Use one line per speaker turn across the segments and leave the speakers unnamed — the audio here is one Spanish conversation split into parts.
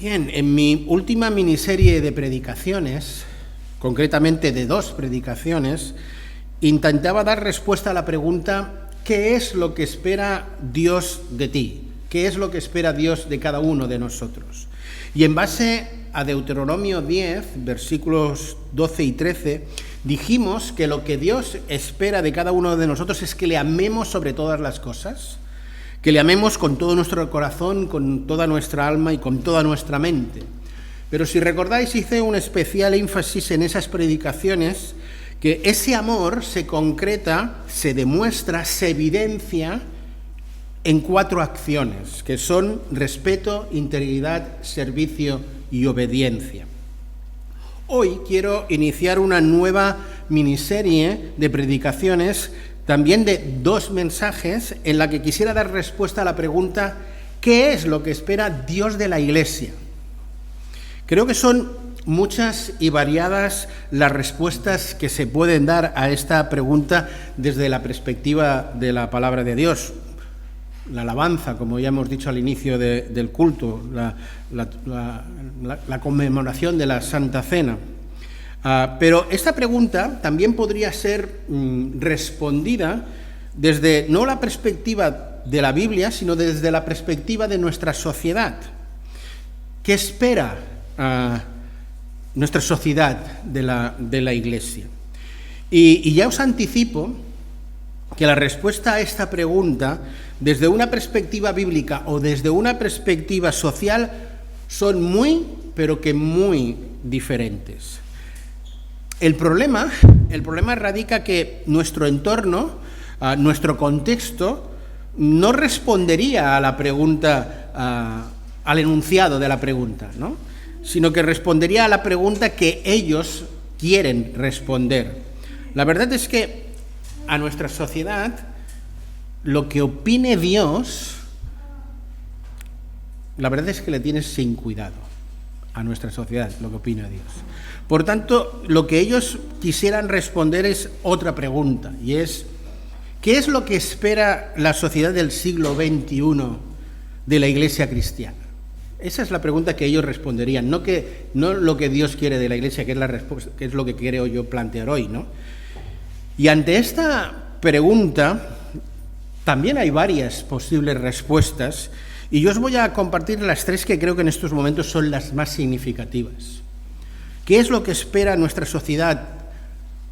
Bien, en mi última miniserie de predicaciones, concretamente de 2 predicaciones, intentaba dar respuesta a la pregunta: ¿qué es lo que espera Dios de ti? ¿Qué es lo que espera Dios de cada uno de nosotros? Y en base a Deuteronomio 10, versículos 12 y 13, dijimos que lo que Dios espera de cada uno de nosotros es que le amemos sobre todas las cosas, que le amemos con todo nuestro corazón, con toda nuestra alma y con toda nuestra mente. Pero si recordáis, hice un especial énfasis en esas predicaciones, que ese amor se concreta, se demuestra, se evidencia en 4 acciones, que son respeto, integridad, servicio y obediencia. Hoy quiero iniciar una nueva miniserie de predicaciones, también de 2 mensajes, en la que quisiera dar respuesta a la pregunta: ¿qué es lo que espera Dios de la Iglesia? Creo que son muchas y variadas las respuestas que se pueden dar a esta pregunta desde la perspectiva de la palabra de Dios. La alabanza, como ya hemos dicho al inicio del culto, la conmemoración de la Santa Cena. Pero esta pregunta también podría ser respondida desde no la perspectiva de la Biblia, sino desde la perspectiva de nuestra sociedad. ¿Qué espera nuestra sociedad de la Iglesia? Y ya os anticipo que la respuesta a esta pregunta, desde una perspectiva bíblica o desde una perspectiva social, son muy, pero que muy diferentes. El problema radica que nuestro entorno, nuestro contexto, no respondería a la pregunta, al enunciado de la pregunta, ¿no? Sino que respondería a la pregunta que ellos quieren responder. La verdad es que a nuestra sociedad, lo que opine Dios, la verdad es que le tienes sin cuidado a nuestra sociedad, lo que opina Dios. Por tanto, lo que ellos quisieran responder es otra pregunta, y es: ¿qué es lo que espera la sociedad del siglo XXI de la Iglesia cristiana? Esa es la pregunta que ellos responderían, no lo que Dios quiere de la Iglesia, que es la respuesta, que es lo que quiero yo plantear hoy, ¿no? Y ante esta pregunta también hay varias posibles respuestas, y yo os voy a compartir las 3 que creo que en estos momentos son las más significativas. ¿Qué es lo que espera nuestra sociedad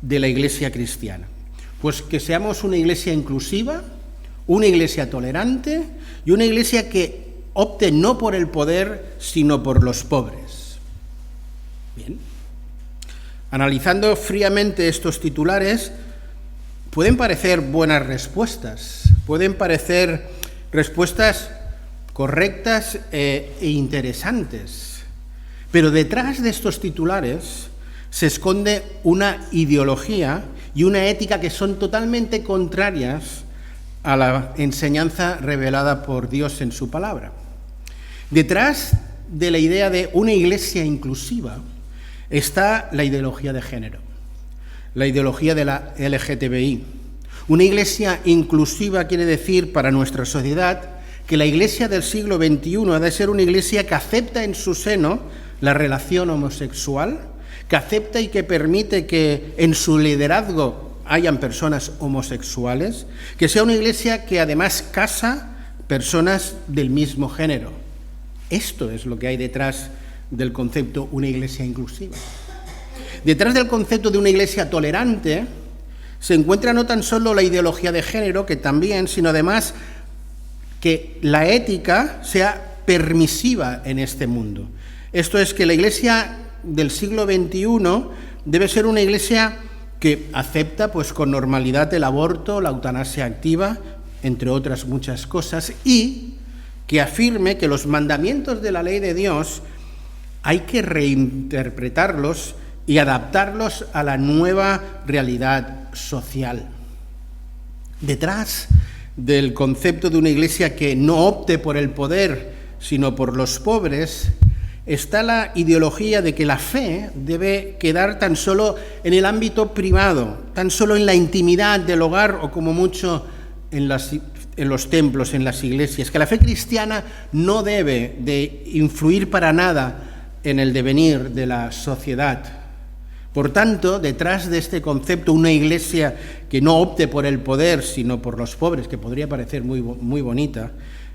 de la Iglesia cristiana? Pues que seamos una iglesia inclusiva, una iglesia tolerante y una iglesia que opte no por el poder, sino por los pobres. Bien. Analizando fríamente estos titulares, pueden parecer buenas respuestas, pueden parecer respuestas correctas e interesantes, pero detrás de estos titulares se esconde una ideología y una ética que son totalmente contrarias a la enseñanza revelada por Dios en su palabra. Detrás de la idea de una iglesia inclusiva está la ideología de género, la ideología de la LGTBI. Una iglesia inclusiva quiere decir para nuestra sociedad que la iglesia del siglo XXI ha de ser una iglesia que acepta en su seno la relación homosexual, que acepta y que permite que en su liderazgo hayan personas homosexuales, que sea una iglesia que además casa personas del mismo género. Esto es lo que hay detrás del concepto una iglesia inclusiva. Detrás del concepto de una iglesia tolerante se encuentra no tan solo la ideología de género, que también, sino además que la ética sea permisiva en este mundo. Esto es, que la iglesia del siglo XXI debe ser una iglesia que acepta pues con normalidad el aborto, la eutanasia activa, entre otras muchas cosas, y que afirme que los mandamientos de la ley de Dios hay que reinterpretarlos y adaptarlos a la nueva realidad social. Detrás del concepto de una iglesia que no opte por el poder, sino por los pobres, está la ideología de que la fe debe quedar tan solo en el ámbito privado, tan solo en la intimidad del hogar o como mucho en las los templos, en las iglesias, que la fe cristiana no debe de influir para nada en el devenir de la sociedad. Por tanto, detrás de este concepto, una iglesia que no opte por el poder, sino por los pobres, que podría parecer muy bonita,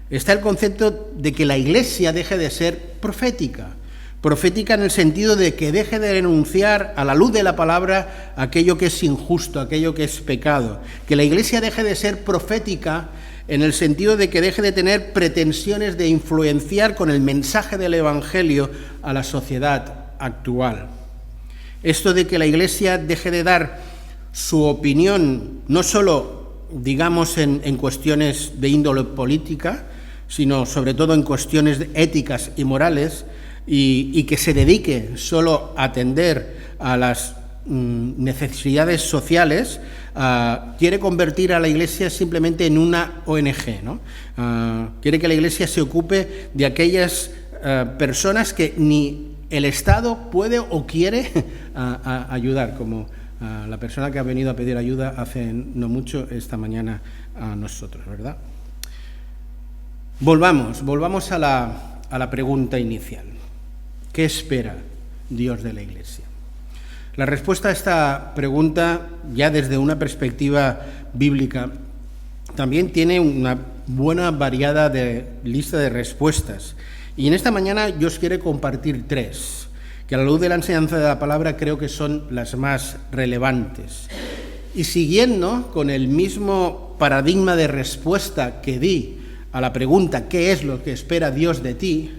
está el concepto de que la iglesia deje de ser profética. Profética en el sentido de que deje de denunciar a la luz de la palabra aquello que es injusto, aquello que es pecado. Que la iglesia deje de ser profética en el sentido de que deje de tener pretensiones de influenciar con el mensaje del Evangelio a la sociedad actual. Esto de que la iglesia deje de dar su opinión, no solo, digamos, en cuestiones de índole política, sino sobre todo en cuestiones éticas y morales, y que se dedique solo a atender a las necesidades sociales, quiere convertir a la Iglesia simplemente en una ONG, ¿no? Quiere que la Iglesia se ocupe de aquellas personas que ni el Estado puede o quiere ayudar, como la persona que ha venido a pedir ayuda hace no mucho esta mañana a nosotros, ¿verdad? Volvamos a la pregunta inicial. ¿Qué espera Dios de la Iglesia? La respuesta a esta pregunta, ya desde una perspectiva bíblica, también tiene una buena variada lista de respuestas. Y en esta mañana yo os quiero compartir 3, que a la luz de la enseñanza de la palabra creo que son las más relevantes. Y siguiendo con el mismo paradigma de respuesta que di a la pregunta ¿qué es lo que espera Dios de ti?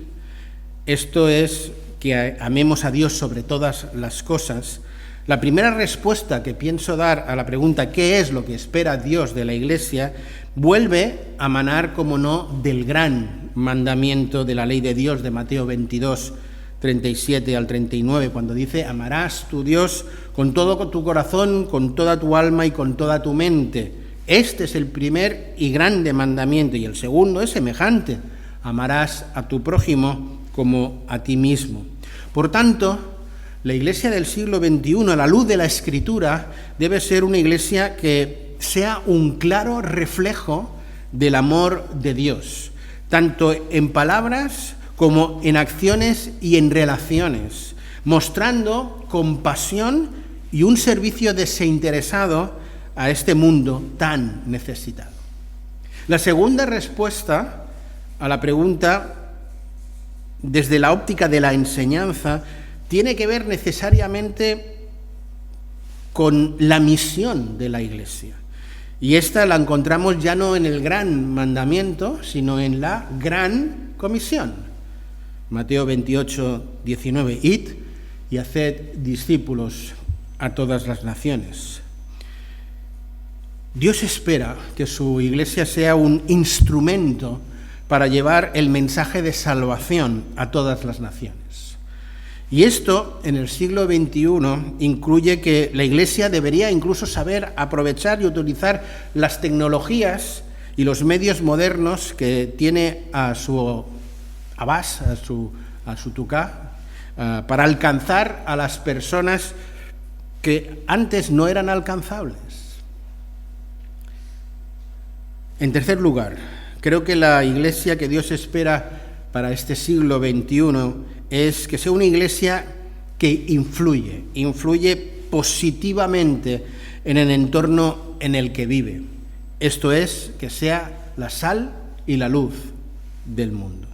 Esto es que amemos a Dios sobre todas las cosas. La primera respuesta que pienso dar a la pregunta ¿qué es lo que espera Dios de la Iglesia? Vuelve a manar, como no, del gran mandamiento de la ley de Dios de Mateo 22, 37 al 39, cuando dice: amarás tu Dios con todo tu corazón, con toda tu alma y con toda tu mente. Este es el primer y grande mandamiento, y el segundo es semejante: amarás a tu prójimo como a ti mismo. Por tanto, la Iglesia del siglo XXI, a la luz de la Escritura, debe ser una Iglesia que sea un claro reflejo del amor de Dios, tanto en palabras como en acciones y en relaciones, mostrando compasión y un servicio desinteresado a este mundo tan necesitado. La segunda respuesta a la pregunta, desde la óptica de la enseñanza, tiene que ver necesariamente con la misión de la Iglesia. Y esta la encontramos ya no en el gran mandamiento, sino en la gran comisión. Mateo 28, 19, id y haced discípulos a todas las naciones. Dios espera que su Iglesia sea un instrumento para llevar el mensaje de salvación a todas las naciones. Y esto, en el siglo XXI, incluye que la Iglesia debería incluso saber aprovechar y utilizar las tecnologías y los medios modernos que tiene a su tucá, para alcanzar a las personas que antes no eran alcanzables. En tercer lugar, creo que la Iglesia que Dios espera para este siglo XXI es que sea una Iglesia que influye positivamente en el entorno en el que vive. Esto es, que sea la sal y la luz del mundo.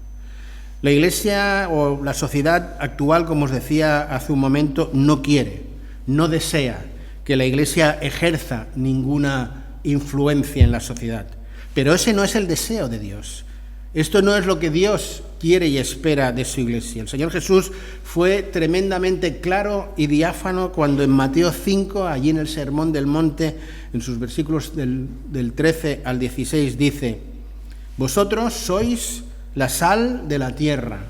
La Iglesia o la sociedad actual, como os decía hace un momento, no quiere, no desea que la Iglesia ejerza ninguna influencia en la sociedad. Pero ese no es el deseo de Dios. Esto no es lo que Dios quiere y espera de su Iglesia. El Señor Jesús fue tremendamente claro y diáfano cuando en Mateo 5, allí en el Sermón del Monte, en sus versículos del 13 al 16, dice: vosotros sois la sal de la tierra,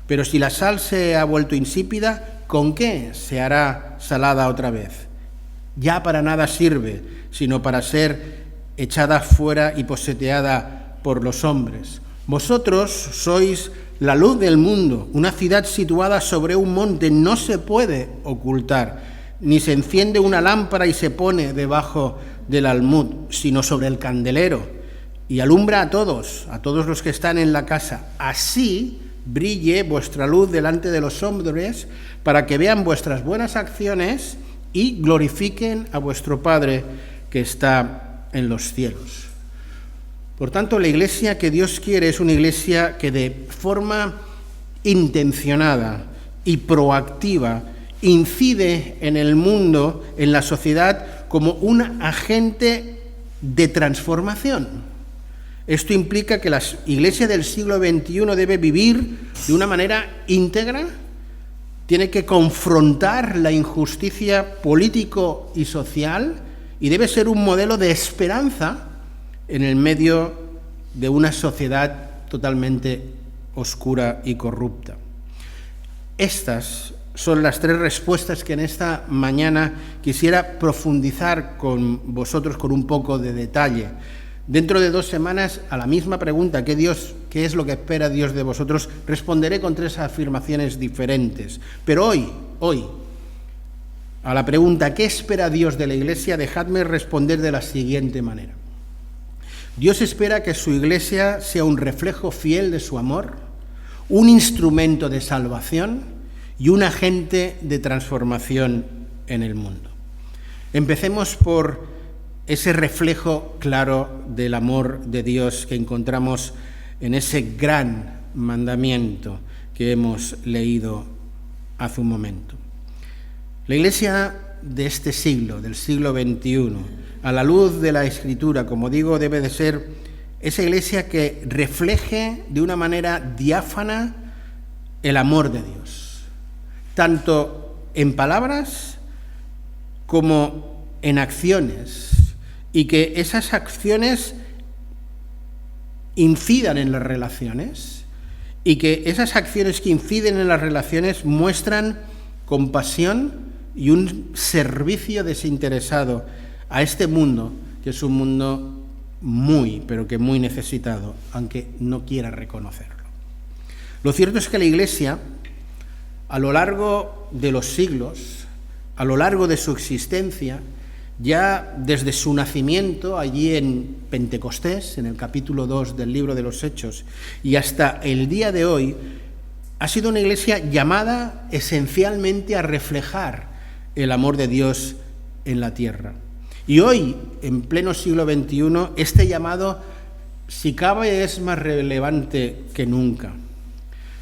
pero si la sal se ha vuelto insípida, ¿con qué se hará salada otra vez? Ya para nada sirve, sino para ser echada fuera y poseteada por los hombres. Vosotros sois la luz del mundo. Una ciudad situada sobre un monte no se puede ocultar, ni se enciende una lámpara y se pone debajo del almud, sino sobre el candelero, y alumbra a todos los que están en la casa. Así brille vuestra luz delante de los hombres, para que vean vuestras buenas acciones y glorifiquen a vuestro Padre que está en los cielos. Por tanto, la iglesia que Dios quiere es una iglesia que de forma intencionada y proactiva incide en el mundo, en la sociedad, como un agente de transformación. Esto implica que la iglesia del siglo XXI debe vivir de una manera íntegra, tiene que confrontar la injusticia político y social y debe ser un modelo de esperanza en el medio de una sociedad totalmente oscura y corrupta. Estas son las 3 respuestas que en esta mañana quisiera profundizar con vosotros con un poco de detalle. Dentro de 2 semanas, a la misma pregunta, ¿qué es lo que espera Dios de vosotros?, responderé con 3 afirmaciones diferentes. Pero hoy, a la pregunta, ¿qué espera Dios de la iglesia?, dejadme responder de la siguiente manera. Dios espera que su iglesia sea un reflejo fiel de su amor, un instrumento de salvación y un agente de transformación en el mundo. Empecemos por ese reflejo claro del amor de Dios que encontramos en ese gran mandamiento que hemos leído hace un momento. La iglesia de este siglo, del siglo XXI, a la luz de la Escritura, como digo, debe de ser esa iglesia que refleje de una manera diáfana el amor de Dios, tanto en palabras como en acciones, y que esas acciones incidan en las relaciones y que esas acciones que inciden en las relaciones muestran compasión y un servicio desinteresado a este mundo, que es un mundo muy, pero que muy necesitado, aunque no quiera reconocerlo. Lo cierto es que la Iglesia, a lo largo de los siglos, a lo largo de su existencia, ya desde su nacimiento, allí en Pentecostés, en el capítulo 2 del libro de los Hechos, y hasta el día de hoy, ha sido una iglesia llamada esencialmente a reflejar el amor de Dios en la tierra. Y hoy, en pleno siglo XXI, este llamado, si cabe, es más relevante que nunca.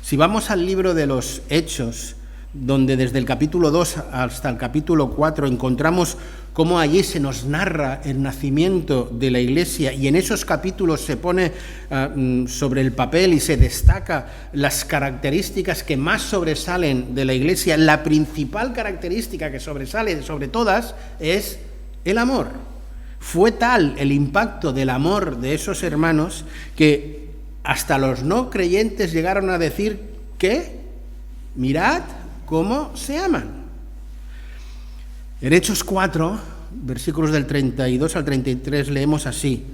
Si vamos al libro de los Hechos, donde desde el capítulo 2 hasta el capítulo 4 encontramos cómo allí se nos narra el nacimiento de la Iglesia, y en esos capítulos se pone sobre el papel y se destaca las características que más sobresalen de la Iglesia. La principal característica que sobresale sobre todas es el amor. Fue tal el impacto del amor de esos hermanos que hasta los no creyentes llegaron a decir que, mirad cómo se aman. En Hechos 4, versículos del 32 al 33, leemos así: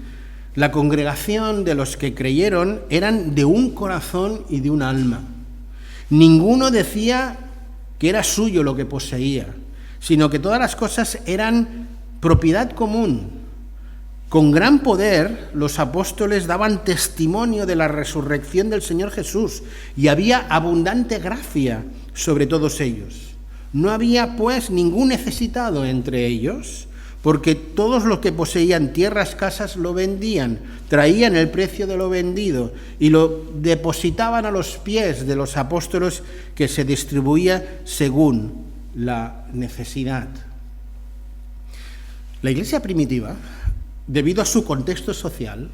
la congregación de los que creyeron eran de un corazón y de un alma. Ninguno decía que era suyo lo que poseía, sino que todas las cosas eran propiedad común. Con gran poder los apóstoles daban testimonio de la resurrección del Señor Jesús, y había abundante gracia sobre todos ellos. No había, pues, ningún necesitado entre ellos, porque todos los que poseían tierras, casas, lo vendían, traían el precio de lo vendido y lo depositaban a los pies de los apóstoles, que se distribuía según la necesidad. La iglesia primitiva, debido a su contexto social,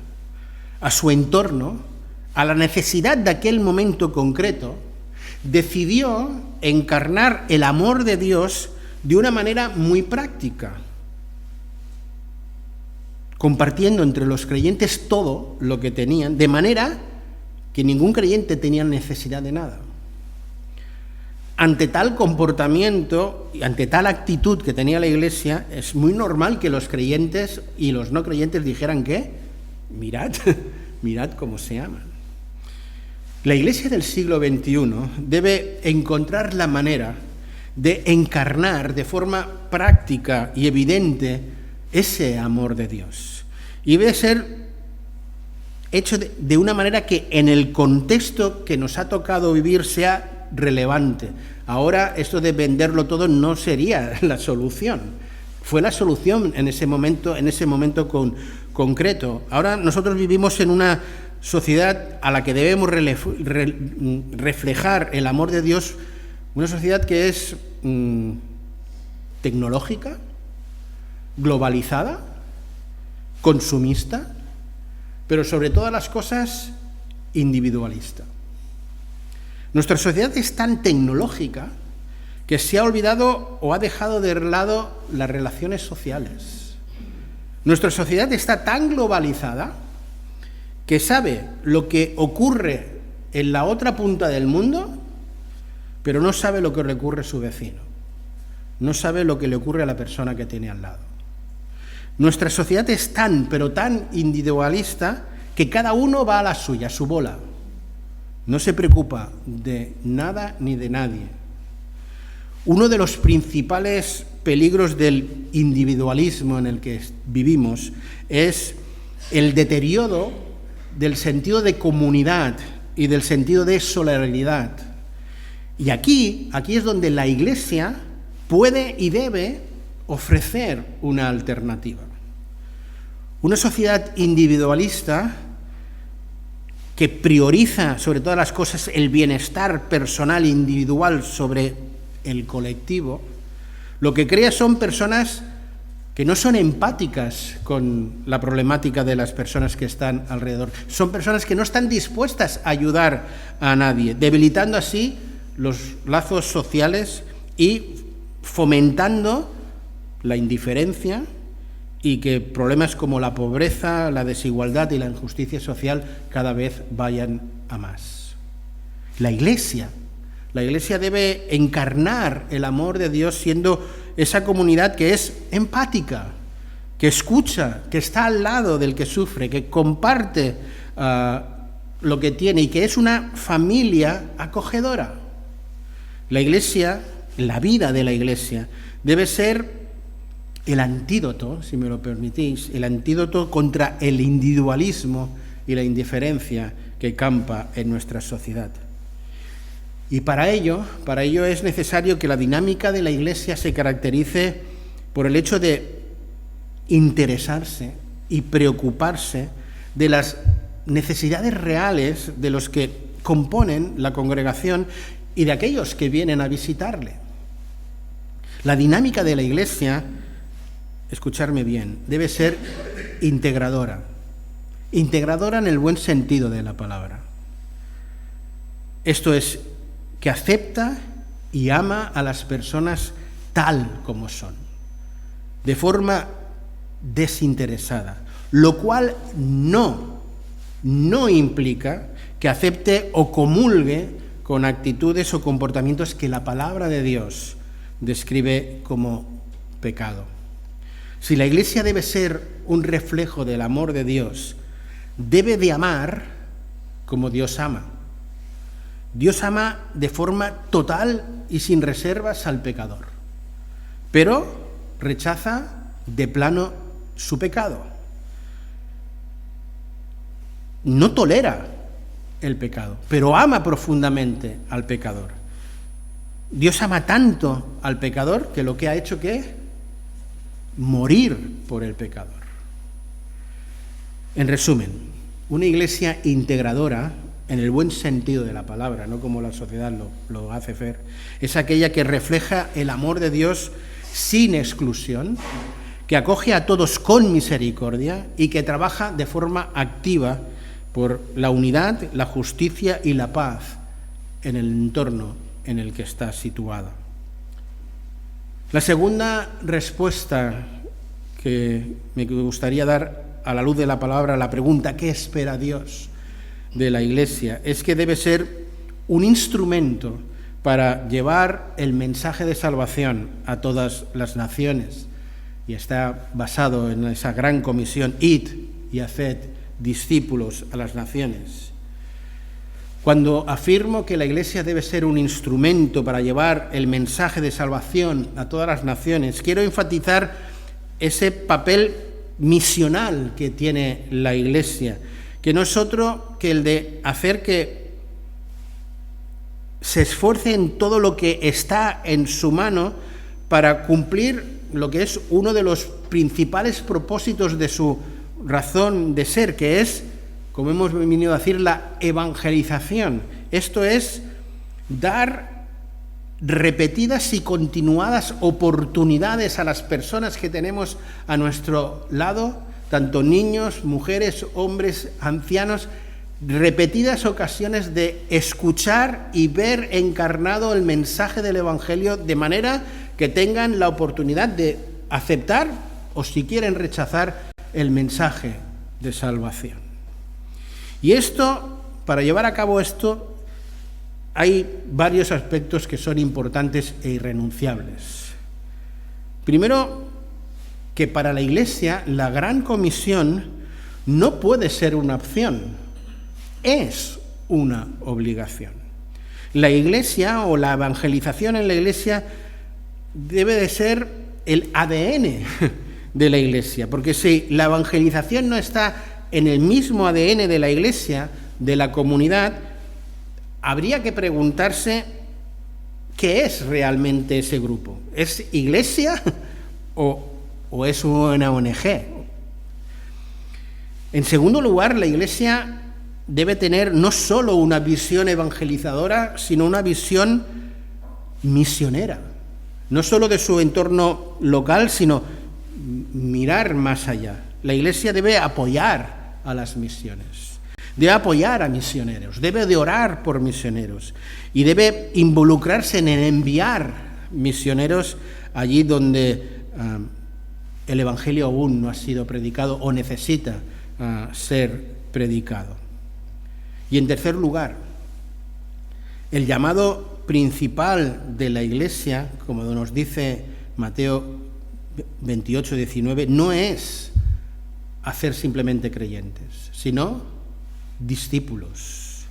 a su entorno, a la necesidad de aquel momento concreto, decidió encarnar el amor de Dios de una manera muy práctica, compartiendo entre los creyentes todo lo que tenían, de manera que ningún creyente tenía necesidad de nada. Ante tal comportamiento y ante tal actitud que tenía la Iglesia, es muy normal que los creyentes y los no creyentes dijeran que, mirad cómo se aman. La Iglesia del siglo XXI debe encontrar la manera de encarnar de forma práctica y evidente ese amor de Dios. Y debe ser hecho de una manera que en el contexto que nos ha tocado vivir sea relevante. Ahora esto de venderlo todo no sería la solución. Fue la solución en ese momento concreto. Ahora nosotros vivimos en una sociedad a la que debemos reflejar el amor de Dios, una sociedad que es tecnológica, globalizada, consumista, pero sobre todas las cosas individualista. Nuestra sociedad es tan tecnológica que se ha olvidado o ha dejado de lado las relaciones sociales. Nuestra sociedad está tan globalizada que sabe lo que ocurre en la otra punta del mundo, pero no sabe lo que le ocurre a su vecino. No sabe lo que le ocurre a la persona que tiene al lado. Nuestra sociedad es tan, pero tan individualista que cada uno va a la suya, a su bola. No se preocupa de nada ni de nadie. Uno de los principales peligros del individualismo en el que vivimos es el deterioro del sentido de comunidad y del sentido de solidaridad. Y aquí es donde la Iglesia puede y debe ofrecer una alternativa. Una sociedad individualista que prioriza sobre todas las cosas el bienestar personal individual sobre el colectivo, lo que crea son personas que no son empáticas con la problemática de las personas que están alrededor. Son personas que no están dispuestas a ayudar a nadie, debilitando así los lazos sociales y fomentando la indiferencia y que problemas como la pobreza, la desigualdad y la injusticia social cada vez vayan a más. La Iglesia debe encarnar el amor de Dios siendo esa comunidad que es empática, que escucha, que está al lado del que sufre, que comparte lo que tiene y que es una familia acogedora. La Iglesia, la vida de la Iglesia, debe ser el antídoto, si me lo permitís, el antídoto contra el individualismo y la indiferencia que campa en nuestra sociedad. Y para ello es necesario que la dinámica de la Iglesia se caracterice por el hecho de interesarse y preocuparse de las necesidades reales de los que componen la congregación y de aquellos que vienen a visitarle. La dinámica de la Iglesia, escucharme bien, debe ser integradora en el buen sentido de la palabra. Esto es, que acepta y ama a las personas tal como son, de forma desinteresada, lo cual no implica que acepte o comulgue con actitudes o comportamientos que la palabra de Dios describe como pecado. Si la Iglesia debe ser un reflejo del amor de Dios, debe de amar como Dios ama. Dios ama de forma total y sin reservas al pecador, pero rechaza de plano su pecado. No tolera el pecado, pero ama profundamente al pecador. Dios ama tanto al pecador que lo que ha hecho que morir por el pecador. En resumen, una Iglesia integradora, en el buen sentido de la palabra, no como la sociedad lo hace ver, es aquella que refleja el amor de Dios sin exclusión, que acoge a todos con misericordia y que trabaja de forma activa por la unidad, la justicia y la paz en el entorno en el que está situada. La segunda respuesta que me gustaría dar a la luz de la palabra a la pregunta ¿qué espera Dios de la Iglesia? Es que debe ser un instrumento para llevar el mensaje de salvación a todas las naciones, y está basado en esa gran comisión: id y haced discípulos a las naciones. Cuando afirmo que la Iglesia debe ser un instrumento para llevar el mensaje de salvación a todas las naciones, quiero enfatizar ese papel misional que tiene la Iglesia, que no es otro que el de hacer que se esfuerce en todo lo que está en su mano para cumplir lo que es uno de los principales propósitos de su razón de ser, que es, como hemos venido a decir, la evangelización. Esto es dar repetidas y continuadas oportunidades a las personas que tenemos a nuestro lado, tanto niños, mujeres, hombres, ancianos, repetidas ocasiones de escuchar y ver encarnado el mensaje del Evangelio de manera que tengan la oportunidad de aceptar o, si quieren, rechazar el mensaje de salvación. Y esto, para llevar a cabo esto, hay varios aspectos que son importantes e irrenunciables. Primero, que para la Iglesia la gran comisión no puede ser una opción, es una obligación. La Iglesia o la evangelización en la Iglesia debe de ser el ADN de la Iglesia, porque si la evangelización no está en el mismo ADN de la Iglesia, de la comunidad, habría que preguntarse qué es realmente ese grupo. ¿Es iglesia o es una ONG? En segundo lugar, la Iglesia debe tener no solo una visión evangelizadora, sino una visión misionera. No solo de su entorno local, sino mirar más allá. La Iglesia debe apoyar a las misiones, debe apoyar a misioneros, debe de orar por misioneros y debe involucrarse en enviar misioneros allí donde el Evangelio aún no ha sido predicado o necesita ser predicado. Y en tercer lugar, el llamado principal de la Iglesia, como nos dice Mateo 28, 19, no es hacer simplemente creyentes, sino discípulos.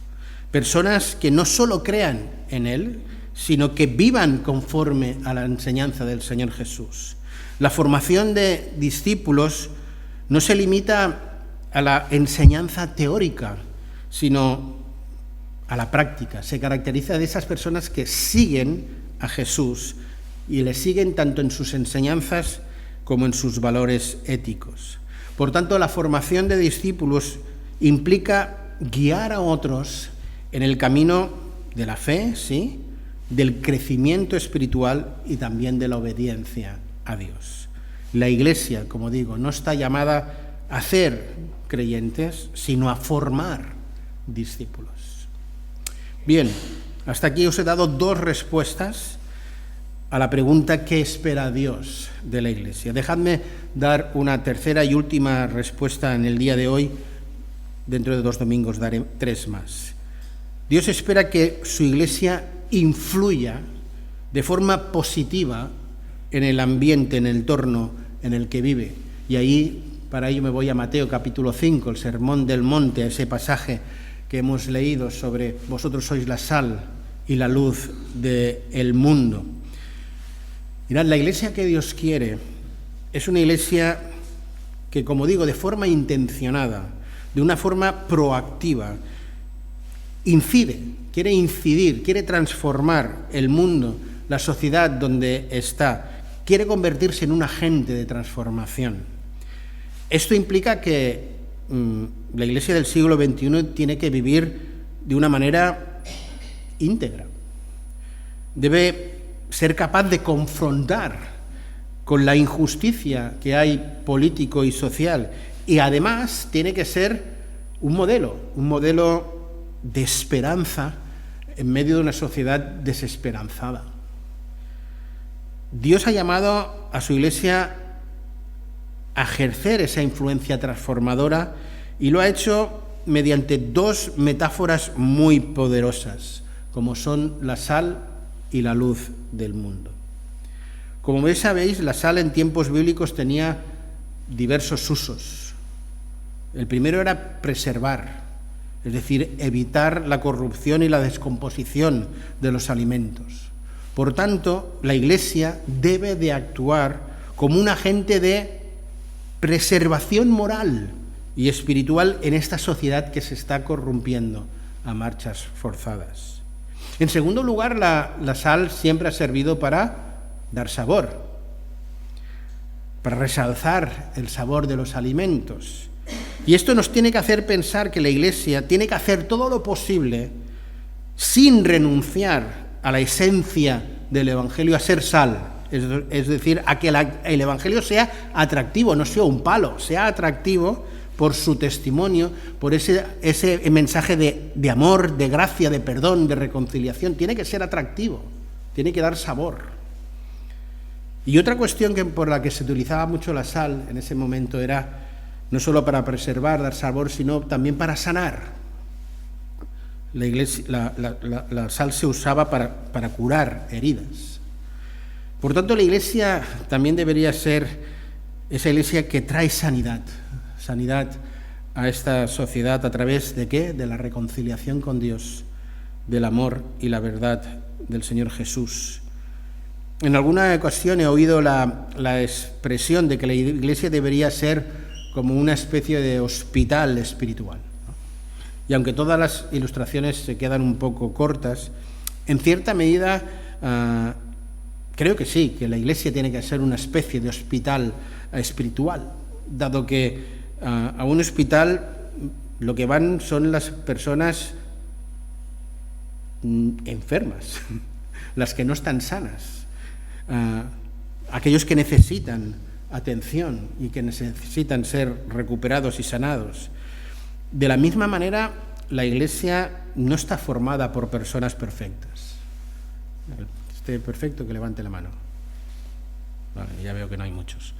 Personas que no solo crean en Él, sino que vivan conforme a la enseñanza del Señor Jesús. La formación de discípulos no se limita a la enseñanza teórica, sino a la práctica. Se caracteriza de esas personas que siguen a Jesús y le siguen tanto en sus enseñanzas como en sus valores éticos. Por tanto, la formación de discípulos implica guiar a otros en el camino de la fe, ¿sí?, del crecimiento espiritual y también de la obediencia a Dios. La Iglesia, como digo, no está llamada a hacer creyentes, sino a formar discípulos. Bien, hasta aquí os he dado dos respuestas a la pregunta ¿qué espera Dios de la Iglesia? Dejadme dar una tercera y última respuesta en el día de hoy. Dentro de 2 domingos daré 3 más. Dios espera que su Iglesia influya de forma positiva en el ambiente, en el entorno en el que vive. Y ahí, para ello me voy a Mateo capítulo 5, el Sermón del Monte, ese pasaje que hemos leído sobre vosotros sois la sal y la luz del mundo. Mirad, la Iglesia que Dios quiere es una Iglesia que, como digo, de forma intencionada, de una forma proactiva, quiere incidir, quiere transformar el mundo, la sociedad donde está, quiere convertirse en un agente de transformación. Esto implica que la Iglesia del siglo XXI tiene que vivir de una manera íntegra. Debe ser capaz de confrontar con la injusticia que hay político y social, y además tiene que ser un modelo de esperanza en medio de una sociedad desesperanzada. Dios ha llamado a su Iglesia a ejercer esa influencia transformadora y lo ha hecho mediante 2 metáforas muy poderosas, como son la sal y la luz del mundo. Como bien sabéis, la sal en tiempos bíblicos tenía diversos usos. El primero era preservar, es decir, evitar la corrupción y la descomposición de los alimentos. Por tanto, la Iglesia debe de actuar como un agente de preservación moral y espiritual en esta sociedad que se está corrompiendo a marchas forzadas. En segundo lugar, la sal siempre ha servido para dar sabor, para resalzar el sabor de los alimentos. Y esto nos tiene que hacer pensar que la Iglesia tiene que hacer todo lo posible sin renunciar a la esencia del Evangelio, a ser sal, es decir, a que el Evangelio sea atractivo, no sea un palo, sea atractivo por su testimonio, por ese mensaje de amor, de gracia, de perdón, de reconciliación. Tiene que ser atractivo, tiene que dar sabor. Y otra cuestión por la que se utilizaba mucho la sal en ese momento era no solo para preservar, dar sabor, sino también para sanar. La sal se usaba para curar heridas. Por tanto, la Iglesia también debería ser esa Iglesia que trae sanidad a esta sociedad a través de ¿qué? De la reconciliación con Dios, del amor y la verdad del Señor Jesús. En alguna ocasión he oído la expresión de que la Iglesia debería ser como una especie de hospital espiritual. Y aunque todas las ilustraciones se quedan un poco cortas, en cierta medida creo que sí, que la Iglesia tiene que ser una especie de hospital espiritual, dado que a un hospital lo que van son las personas enfermas, las que no están sanas, aquellos que necesitan atención y que necesitan ser recuperados y sanados. De la misma manera, la Iglesia no está formada por personas perfectas. Esté perfecto, que levante la mano. Vale, ya veo que no hay muchos.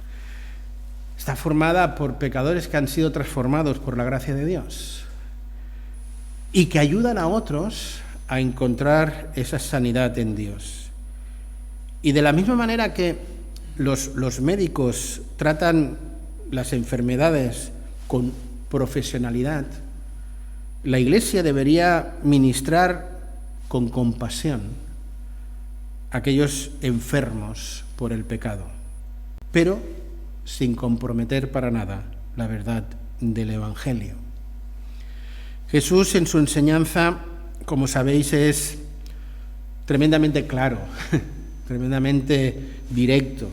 Está formada por pecadores que han sido transformados por la gracia de Dios y que ayudan a otros a encontrar esa sanidad en Dios. Y de la misma manera que los médicos tratan las enfermedades con profesionalidad, la Iglesia debería ministrar con compasión a aquellos enfermos por el pecado, pero sin comprometer para nada la verdad del Evangelio. Jesús en su enseñanza, como sabéis, es tremendamente claro, tremendamente directo.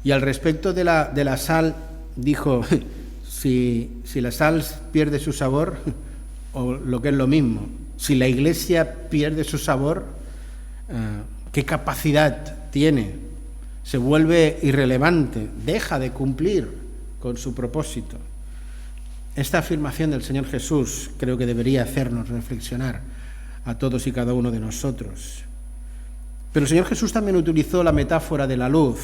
Y al respecto de la sal, dijo: si la sal pierde su sabor, o lo que es lo mismo, si la Iglesia pierde su sabor, ¿qué capacidad tiene? Se vuelve irrelevante, deja de cumplir con su propósito. Esta afirmación del Señor Jesús creo que debería hacernos reflexionar a todos y cada uno de nosotros. Pero el Señor Jesús también utilizó la metáfora de la luz.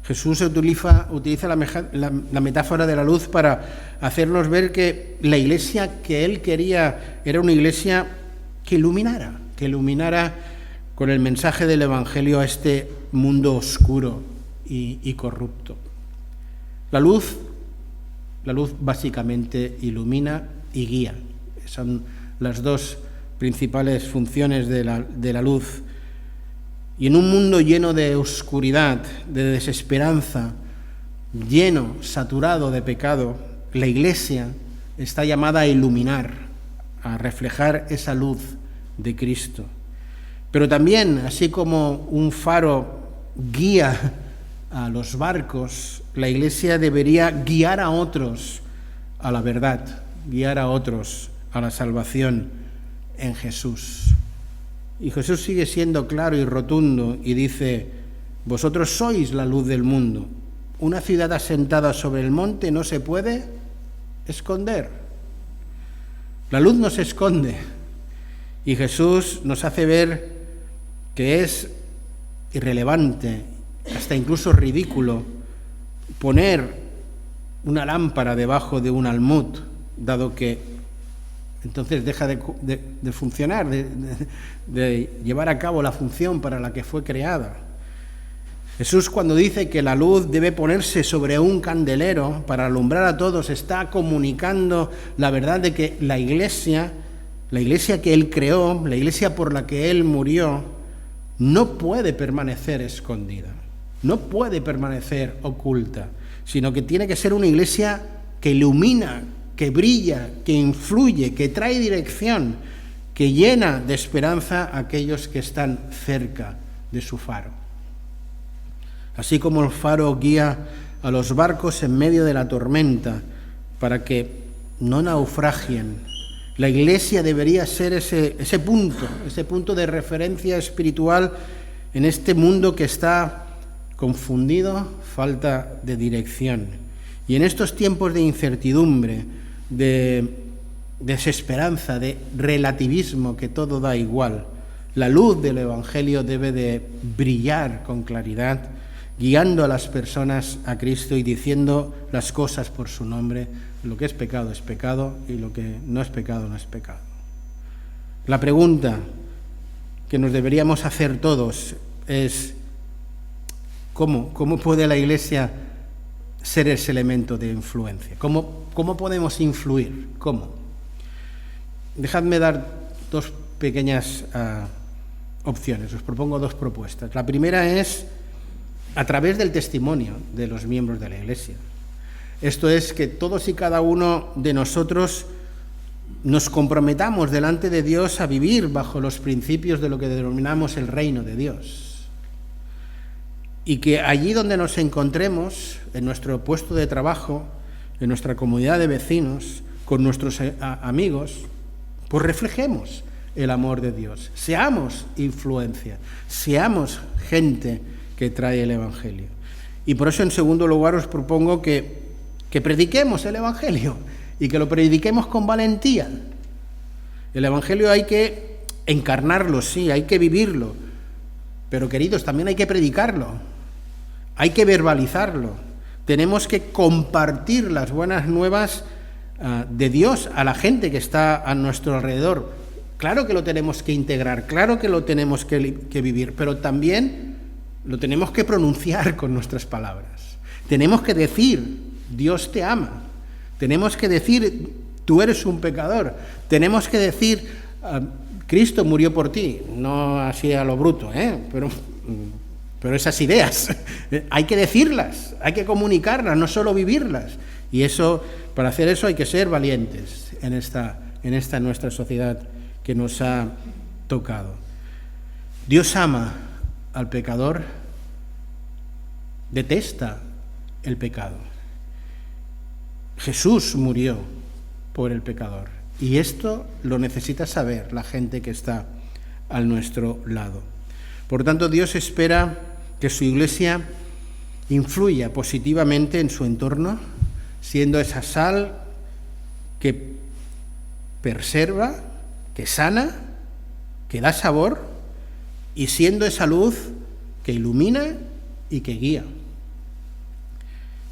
Jesús utiliza la metáfora de la luz para hacernos ver que la Iglesia que Él quería era una Iglesia que iluminara con el mensaje del Evangelio a este mundo oscuro y corrupto. La luz básicamente ilumina y guía. Son las dos principales funciones de la luz. Y en un mundo lleno de oscuridad, de desesperanza, saturado de pecado, la Iglesia está llamada a iluminar, a reflejar esa luz de Cristo. Pero también, así como un faro guía a los barcos, la Iglesia debería guiar a otros a la verdad, guiar a otros a la salvación en Jesús. Y Jesús sigue siendo claro y rotundo y dice: vosotros sois la luz del mundo. Una ciudad asentada sobre el monte no se puede esconder. La luz no se esconde. Y Jesús nos hace ver que es irrelevante, hasta incluso ridículo, poner una lámpara debajo de un almud, dado que entonces deja de funcionar, de llevar a cabo la función para la que fue creada. Jesús, cuando dice que la luz debe ponerse sobre un candelero para alumbrar a todos, está comunicando la verdad de que la iglesia que Él creó, la iglesia por la que Él murió, no puede permanecer escondida, no puede permanecer oculta, sino que tiene que ser una iglesia que ilumina, que brilla, que influye, que trae dirección, que llena de esperanza a aquellos que están cerca de su faro. Así como el faro guía a los barcos en medio de la tormenta para que no naufragien, la Iglesia debería ser ese punto de referencia espiritual en este mundo que está confundido, falta de dirección. Y en estos tiempos de incertidumbre, de desesperanza, de relativismo, que todo da igual, la luz del Evangelio debe de brillar con claridad, guiando a las personas a Cristo y diciendo las cosas por su nombre. Lo que es pecado y lo que no es pecado no es pecado. La pregunta que nos deberíamos hacer todos es ¿cómo puede la Iglesia ser ese elemento de influencia? ¿Cómo podemos influir? ¿Cómo? Dejadme dar dos pequeñas opciones. Os propongo dos propuestas. La primera es a través del testimonio de los miembros de la Iglesia. Esto es que todos y cada uno de nosotros nos comprometamos delante de Dios a vivir bajo los principios de lo que denominamos el reino de Dios. Y que allí donde nos encontremos, en nuestro puesto de trabajo, en nuestra comunidad de vecinos, con nuestros amigos, pues reflejemos el amor de Dios. Seamos influencia, seamos gente que trae el Evangelio. Y por eso, en segundo lugar, os propongo que prediquemos el Evangelio y que lo prediquemos con valentía. El Evangelio hay que encarnarlo, sí, hay que vivirlo, pero queridos, también hay que predicarlo, hay que verbalizarlo. Tenemos que compartir las buenas nuevas de Dios a la gente que está a nuestro alrededor. Claro que lo tenemos que integrar, claro que lo tenemos que vivir, pero también lo tenemos que pronunciar con nuestras palabras. Tenemos que decir: Dios te ama. Tenemos que decir: tú eres un pecador. Tenemos que decir: Cristo murió por ti. No así a lo bruto, pero esas ideas hay que decirlas, hay que comunicarlas, no solo vivirlas. Y eso, para hacer eso hay que ser valientes en esta nuestra sociedad que nos ha tocado. Dios ama al pecador, detesta el pecado. Jesús murió por el pecador y esto lo necesita saber la gente que está a nuestro lado. Por tanto, Dios espera que su Iglesia influya positivamente en su entorno, siendo esa sal que preserva, que sana, que da sabor, y siendo esa luz que ilumina y que guía.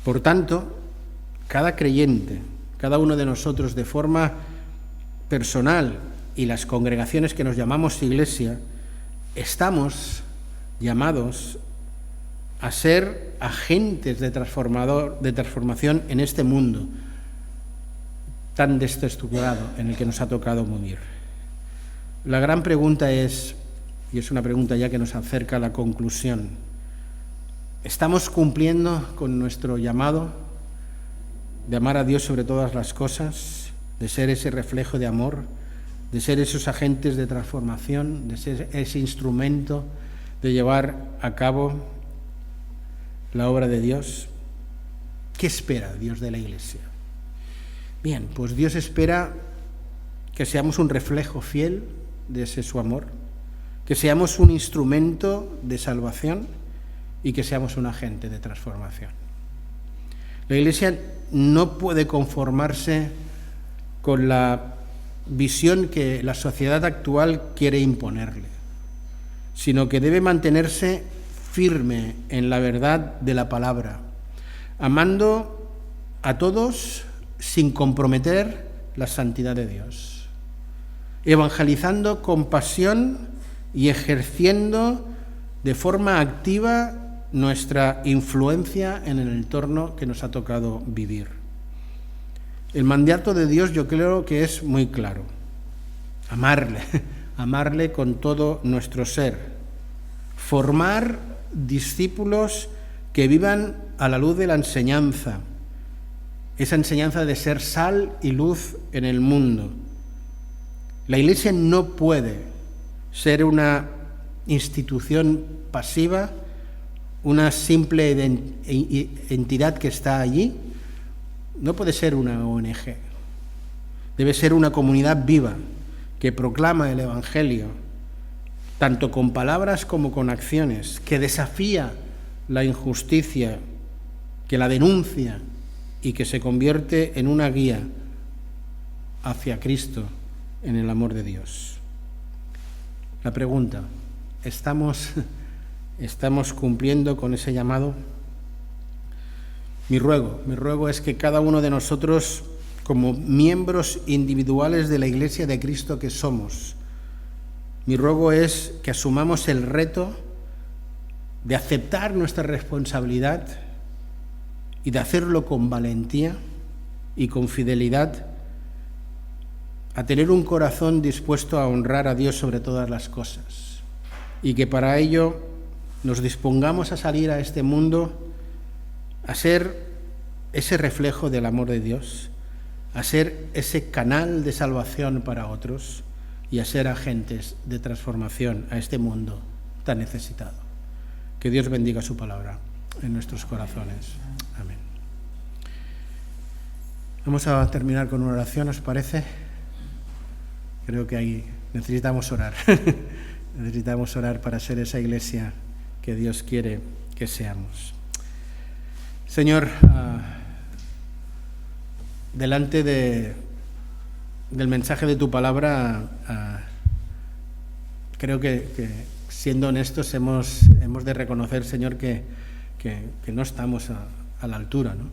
Por tanto, cada creyente, cada uno de nosotros de forma personal y las congregaciones que nos llamamos Iglesia, estamos llamados a ser agentes de transformación en este mundo tan desestructurado en el que nos ha tocado vivir. La gran pregunta es, y es una pregunta ya que nos acerca a la conclusión, ¿estamos cumpliendo con nuestro llamado de amar a Dios sobre todas las cosas, de ser ese reflejo de amor, de ser esos agentes de transformación, de ser ese instrumento de llevar a cabo la obra de Dios? ¿Qué espera Dios de la Iglesia? Bien, pues Dios espera que seamos un reflejo fiel de ese su amor, que seamos un instrumento de salvación y que seamos un agente de transformación. La Iglesia no puede conformarse con la visión que la sociedad actual quiere imponerle, sino que debe mantenerse firme en la verdad de la palabra, amando a todos sin comprometer la santidad de Dios, evangelizando con pasión y ejerciendo de forma activa nuestra influencia en el entorno que nos ha tocado vivir. El mandato de Dios yo creo que es muy claro: amarle con todo nuestro ser, formar discípulos que vivan a la luz de la enseñanza, esa enseñanza de ser sal y luz en el mundo. La Iglesia no puede ser una institución pasiva, una simple entidad que está allí. No puede ser una ONG. Debe ser una comunidad viva que proclama el Evangelio, tanto con palabras como con acciones, que desafía la injusticia, que la denuncia y que se convierte en una guía hacia Cristo en el amor de Dios. La pregunta, ¿estamos cumpliendo con ese llamado? Mi ruego es que cada uno de nosotros, como miembros individuales de la Iglesia de Cristo que somos, mi ruego es que asumamos el reto de aceptar nuestra responsabilidad y de hacerlo con valentía y con fidelidad, a tener un corazón dispuesto a honrar a Dios sobre todas las cosas, y que para ello nos dispongamos a salir a este mundo a ser ese reflejo del amor de Dios, a ser ese canal de salvación para otros y a ser agentes de transformación a este mundo tan necesitado. Que Dios bendiga su palabra en nuestros corazones. Amén. Vamos a terminar con una oración, ¿os parece? Creo que ahí necesitamos orar. Necesitamos orar para ser esa iglesia que Dios quiere que seamos. Señor, delante del mensaje de tu palabra, creo que siendo honestos hemos de reconocer, Señor, que no estamos a la altura, ¿no?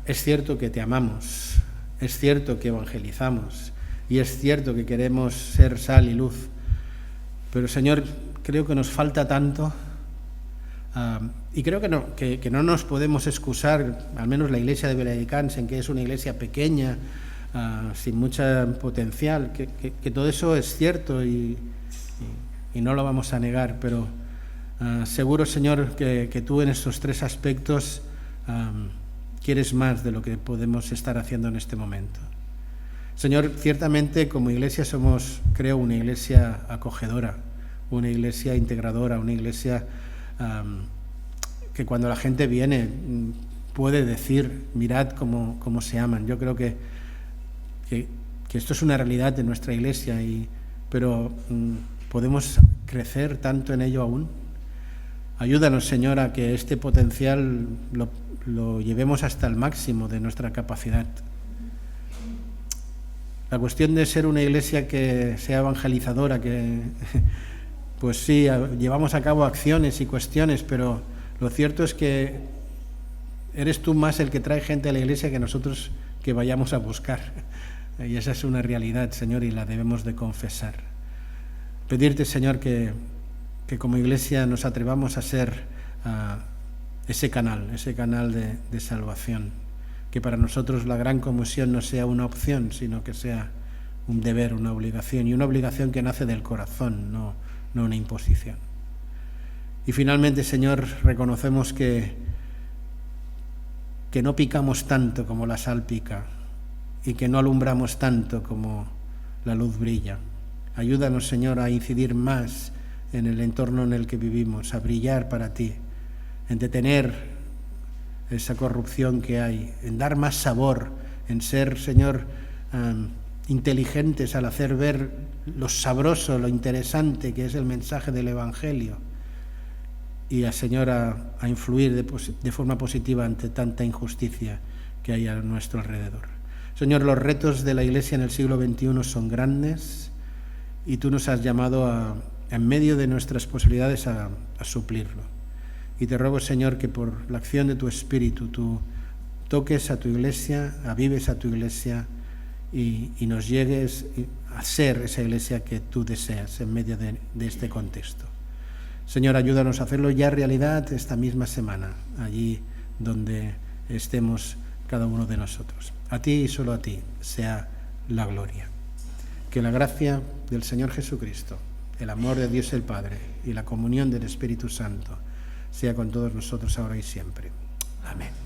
Es cierto que te amamos, es cierto que evangelizamos y es cierto que queremos ser sal y luz, pero, Señor, creo que nos falta tanto. Y creo que no nos podemos excusar, al menos la iglesia de Viladecans, en que es una iglesia pequeña, sin mucho potencial, que todo eso es cierto y no lo vamos a negar, pero seguro, Señor, que tú en estos tres aspectos quieres más de lo que podemos estar haciendo en este momento. Señor, ciertamente como iglesia somos, creo, una iglesia acogedora, una iglesia integradora, una iglesia que cuando la gente viene puede decir, mirad cómo se aman. Yo creo que esto es una realidad de nuestra iglesia, pero podemos crecer tanto en ello aún. Ayúdanos, Señor, a que este potencial lo llevemos hasta el máximo de nuestra capacidad. La cuestión de ser una iglesia que sea evangelizadora, que pues sí, llevamos a cabo acciones y cuestiones, pero lo cierto es que eres tú más el que trae gente a la iglesia que nosotros que vayamos a buscar. Y esa es una realidad, Señor, y la debemos de confesar. Pedirte, Señor, que como iglesia nos atrevamos a ser ese canal de salvación. Que para nosotros la gran comisión no sea una opción, sino que sea un deber, una obligación, y una obligación que nace del corazón, no una imposición. Y finalmente, Señor, reconocemos que no picamos tanto como la sal pica y que no alumbramos tanto como la luz brilla. Ayúdanos, Señor, a incidir más en el entorno en el que vivimos, a brillar para ti, en detener esa corrupción que hay, en dar más sabor, en ser, Señor, inteligentes al hacer ver lo sabroso, lo interesante que es el mensaje del Evangelio, y Señor, a influir de forma positiva ante tanta injusticia que hay a nuestro alrededor. Señor, los retos de la Iglesia en el siglo XXI son grandes y tú nos has llamado en medio de nuestras posibilidades a suplirlo. Y te ruego, Señor, que por la acción de tu Espíritu tú toques a tu Iglesia, avives a tu Iglesia y nos llegues a ser esa Iglesia que tú deseas en medio de este contexto. Señor, ayúdanos a hacerlo ya realidad esta misma semana, allí donde estemos cada uno de nosotros. A ti y solo a ti sea la gloria. Que la gracia del Señor Jesucristo, el amor de Dios el Padre y la comunión del Espíritu Santo sea con todos nosotros ahora y siempre. Amén.